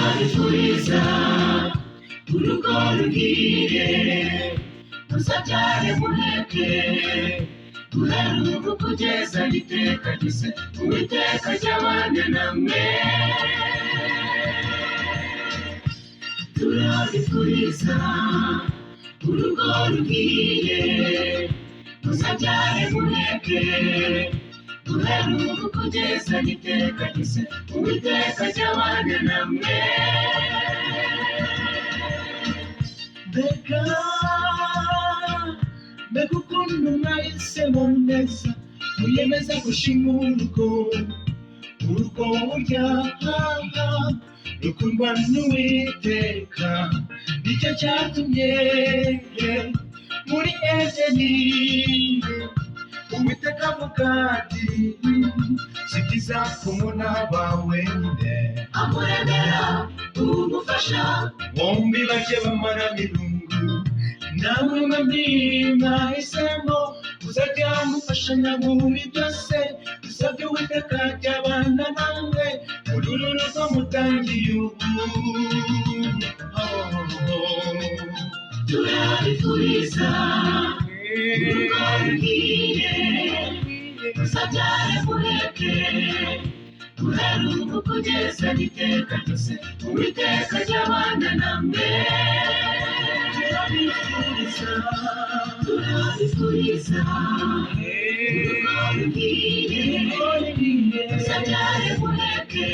turabifuriza urugo ruhire, muzabyare muheke, guhera ubu kugeza iteka ryose, Uwiteka ajyabane namwe. Turabifuriza urugo ruhire, muzabyare muheke, guhera ubu kugeza iteka ryose, Uwiteka ajyabane namwe. Mbega ukuntu mwahisemo neza, muyemeza gushinga urugo burya rukundwa n'Uwiteka, nicyo cyatumye muri Edeni Uwiteka avuga ati si byiza ko umuntu aba wenyine, amuremera umufasha, bombi bajye bamarana irungu. Namwe mwahisemo kuzajya mufashanya muri byose, dusabye Uwiteka ajyabana namwe muri uru rugo mutangiye ubu. Turabifuriza urugo ruhire, muzabyare muheke, guhera ubu kugeza iteka ryose, Uwiteka ajyabana namwe. Turabifuriza urugo ruhire, muzabyare muheke,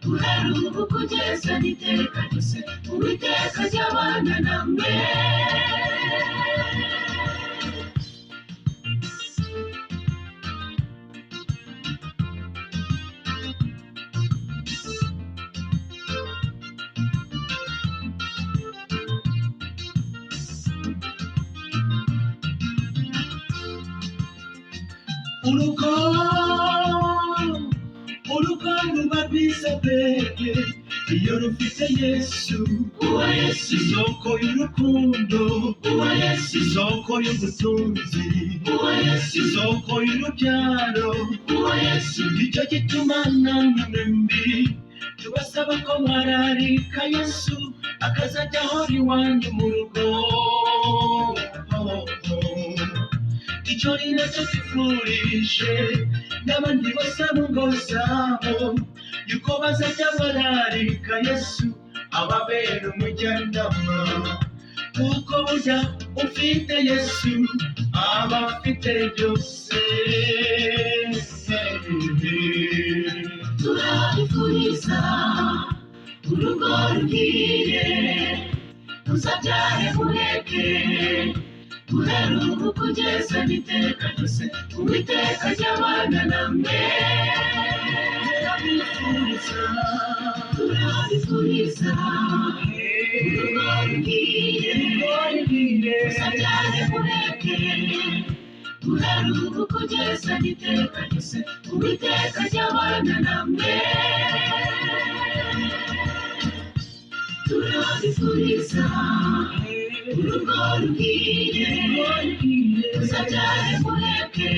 guhera ubu kugeza iteka ryose, Uwiteka ajyabana namwe. Urugo ruba rwiza bebe iyo rufite Yesu, uwo Yesu, isoko y'urukundo, uwo Yesu, isoko y'ubutunzi, uwo Yesu, isoko y'urubyaro, uwo Yesu. nicyo gituma namwe mbi tubasaba ko mwararika Yesu akazajya ahora iwanyu mu rugo. Icyo ni nacyo twifurije n'abandi bose mu ngo zabo, yuko bazajya bararika Yesu ababera umujyanama, kuko burya ufite Yesu aba afite byose. Turabifuriza urugo ruhire, muzabyare muheke, guhera ubu kugeza iteka ryose, Uwiteka ajyabana namwe. Turabifuriza urugo ruhire, muzabyare muheke, guhera ubu kugeza iteka ryose, Uwiteka ajyabana namwe. Turabifuriza urugo ruhire, muzabyare muheke,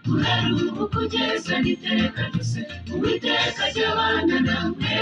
guhera ubu kugeza iteka ryose, Uwiteka ajyabana namwe.